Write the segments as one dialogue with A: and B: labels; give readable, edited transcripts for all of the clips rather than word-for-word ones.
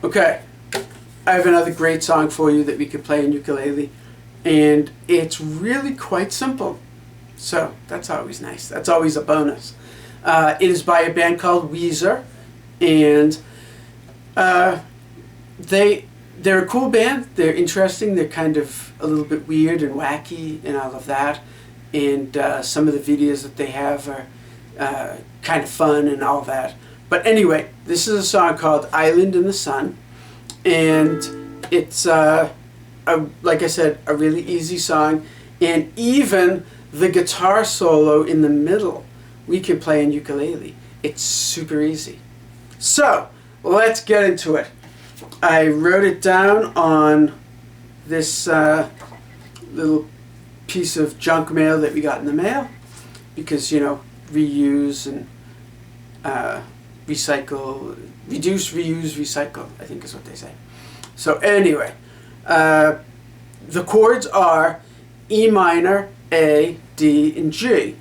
A: Okay, I have another great song for you that we could play in ukulele, and it's really quite simple. So that's always nice. That's always a bonus. It is by a band called Weezer, and they're a cool band. They're interesting. They're kind of a little bit weird and wacky and all of that. And some of the videos that they have are kind of fun and all that. But anyway, this is a song called Island in the Sun, and it's like I said, a really easy song, and even the guitar solo in the middle we can play in ukulele. It's super easy. So let's get into it. I wrote it down on this little piece of junk mail that we got in the mail, because, you know, reuse and recycle, reduce, reuse, recycle, I think is what they say. So anyway, the chords are E minor, A, D, and G.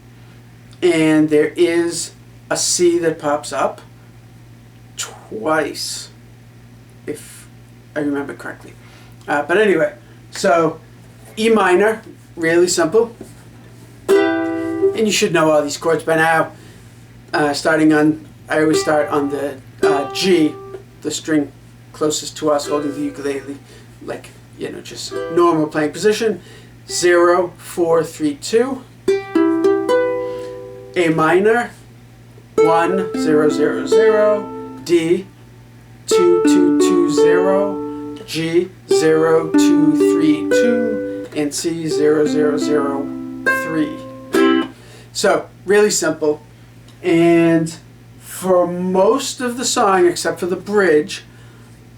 A: And there is a C that pops up twice, if I remember correctly. But anyway, so E minor, really simple. And you should know all these chords by now. I always start on the G, the string closest to us holding the ukulele, like, you know, just normal playing position. 0, 4, 3, 2. A minor, 1, 0, 0, 0. D, 2, 2, 2, 0. G, 0, 2, 3, 2. And C, 0, 0, 0, 3. So, really simple. And for most of the song, except for the bridge,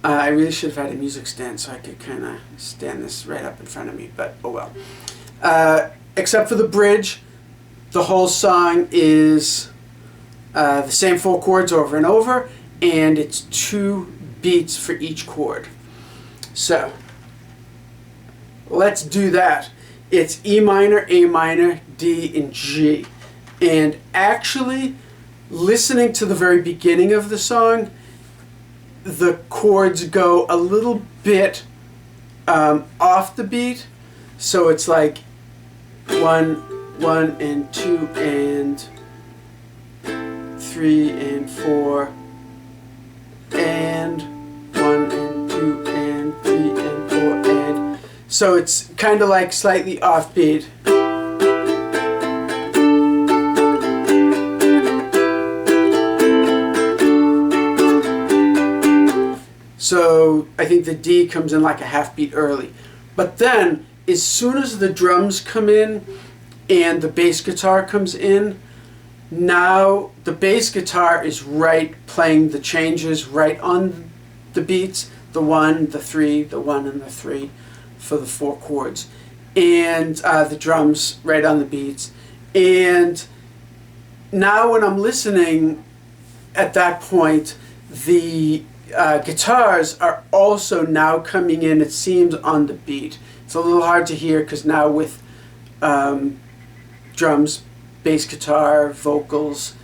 A: I really should have had a music stand so I could kind of stand this right up in front of me, but oh well. Except for the bridge, the whole song is the same 4 chords over and over, and it's 2 beats for each chord. So, let's do that. It's E minor, A minor, D, and G. And actually, listening to the very beginning of the song, the chords go a little bit off the beat. So it's like 1, 1, and 2, and 3, and 4, and 1, and 2, and 3, and 4, and... So it's kind of like slightly offbeat. So I think the D comes in like a half beat early. But then, as soon as the drums come in and the bass guitar comes in, now the bass guitar is right playing the changes right on the beats, the 1, the 3, the 1, and the 3 for the 4 chords. And the drums right on the beats. And now when I'm listening at that point, the guitars are also now coming in, it seems, on the beat. It's a little hard to hear because now with drums, bass guitar, vocals,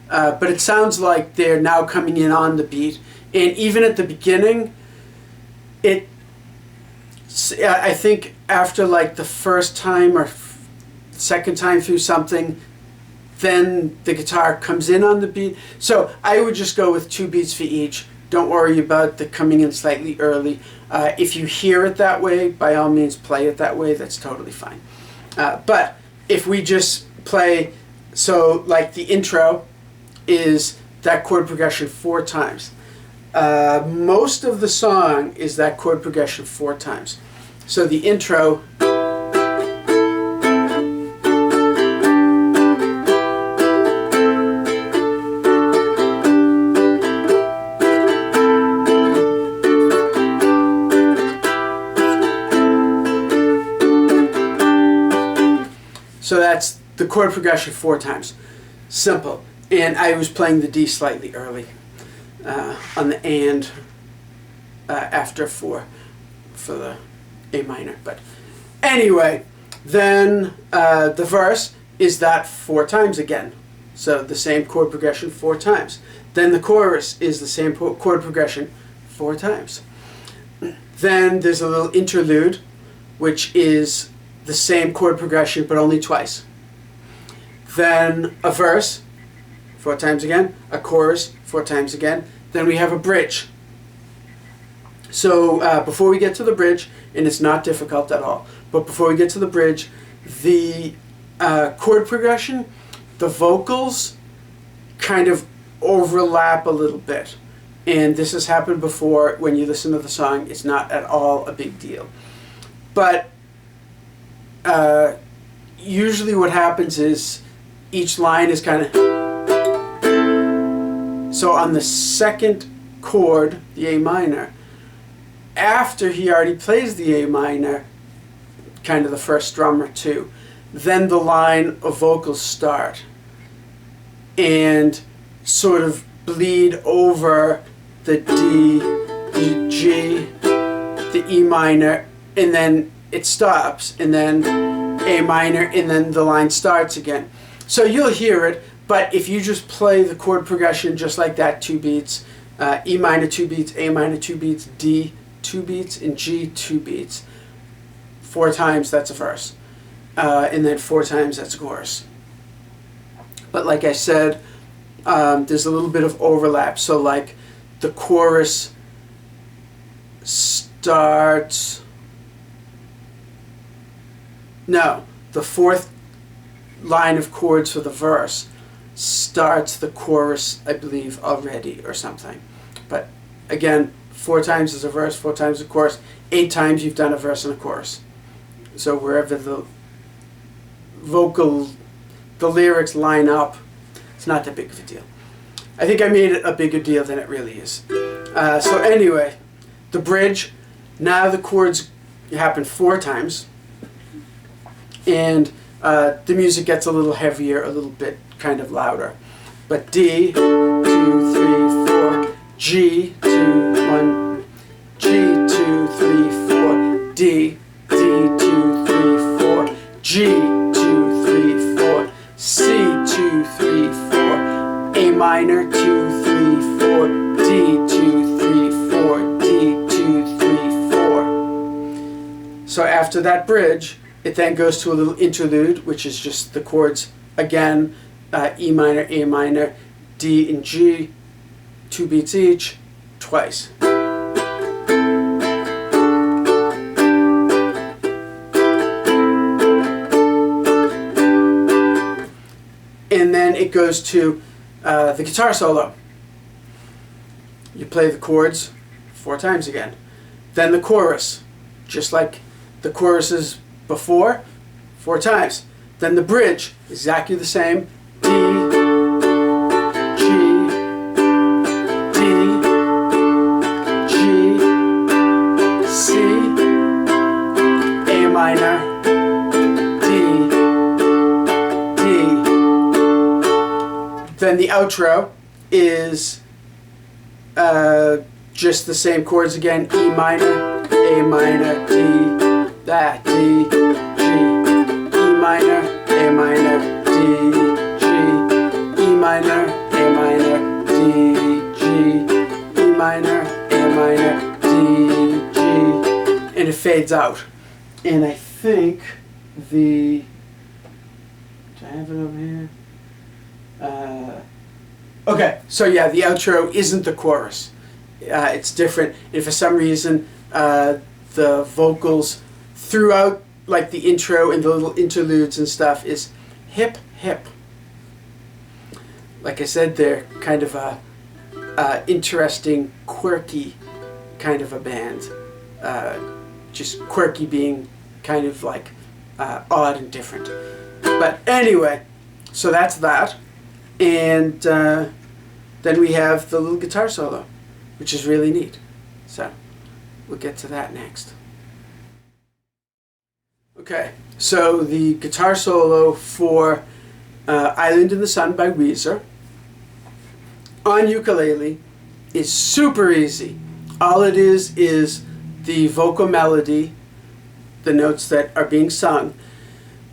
A: but it sounds like they're now coming in on the beat. And even at the beginning, I think after like the first time or second time through something, then the guitar comes in on the beat. So I would just go with 2 beats for each. Don't worry about the coming in slightly early. If you hear it that way, by all means play it that way. That's totally fine. But if we just play, so like the intro is that chord progression 4 times. Most of the song is that chord progression 4 times. So the intro... So that's the chord progression 4 times. Simple. And I was playing the D slightly early on the and after 4 for the A minor. But anyway, then the verse is that 4 times again. So the same chord progression 4 times. Then the chorus is the same chord progression 4 times. Then there's a little interlude, which is the same chord progression but only twice. Then a verse, 4 times again, a chorus, 4 times again. Then we have a bridge. So before we get to the bridge, and it's not difficult at all, but before we get to the bridge, the chord progression, the vocals kind of overlap a little bit. And this has happened before. When you listen to the song, it's not at all a big deal. But usually what happens is each line is kind of... So on the second chord, the A minor, after he already plays the A minor, kind of the first strum or two, then the line of vocals start and sort of bleed over the D, the G, the E minor, and then it stops, and then A minor, and then the line starts again. So you'll hear it, but if you just play the chord progression just like that, 2 beats, E minor 2 beats, A minor 2 beats, D 2 beats, and G 2 beats, 4 times that's a verse, and then 4 times that's a chorus. But like I said, there's a little bit of overlap. So like the chorus starts, no, the 4th line of chords for the verse starts the chorus, I believe, already or something. But again, 4 times is a verse, 4 times a chorus, 8 times you've done a verse and a chorus. So wherever the lyrics line up, it's not that big of a deal. I think I made it a bigger deal than it really is. So anyway, the bridge, now the chords happen 4 times, and the music gets a little heavier, a little bit kind of louder. But D, 2, 3, 4, G, 2, 1, G, 2, 3, 4, D, D, 2, 3, 4, G, 2, 3, 4, C, 2, 3, 4, A minor, 2, 3, 4, D, 2, 3, 4, D, 2, 3, 4. So after that bridge, it then goes to a little interlude, which is just the chords again, E minor, A minor, D, and G, 2 beats each, twice. And then it goes to the guitar solo. You play the chords 4 times again. Then the chorus, just like the choruses before, 4 times. Then the bridge, exactly the same. D, G, D, G, C, A minor, D, D. Then the outro is just the same chords again. E minor, A minor, D, that, D, G, E minor, A minor, D, G, E minor, A minor, D, G, E minor, A minor, D, G, and it fades out. And I think the, do I have it over here? Okay, so yeah, the outro isn't the chorus. It's different, and for some reason the vocals throughout, like the intro and the little interludes and stuff, is hip hip. Like I said, they're kind of a interesting, quirky kind of a band. Just quirky being kind of like odd and different. But anyway, so that's that. And then we have the little guitar solo, which is really neat. So we'll get to that next. Okay, so the guitar solo for Island in the Sun by Weezer on ukulele is super easy. All it is the vocal melody, the notes that are being sung,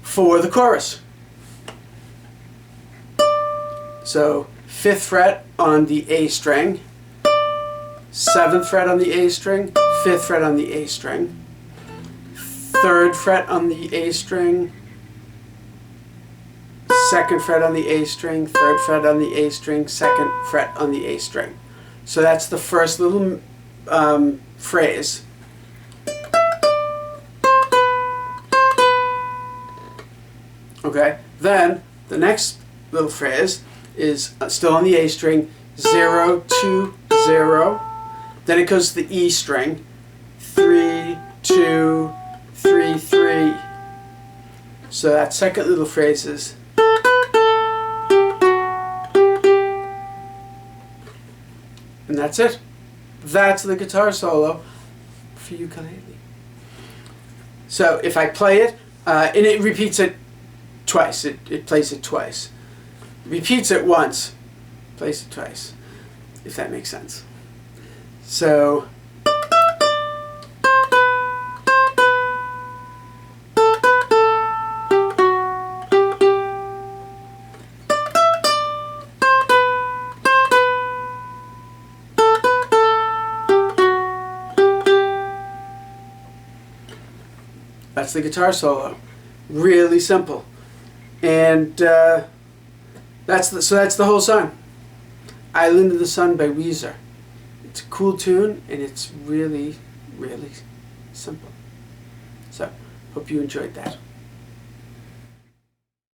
A: for the chorus. So 5th fret on the A string, 7th fret on the A string, 5th fret on the A string, 3rd fret on the A string, 2nd fret on the A string, 3rd fret on the A string, 2nd fret on the A string. So that's the first little phrase. Okay, then the next little phrase is still on the A string, 0, 2, 0. Then it goes to the E string, 3, 2, 3, 3. So that second little phrase is and that's it. That's the guitar solo for ukulele. So if I play it, and it repeats it twice. It plays it twice. Repeats it once, plays it twice, if that makes sense. So that's the guitar solo. Really simple. And that's the whole song. Island of the Sun by Weezer. It's a cool tune and it's really, really simple. So, hope you enjoyed that.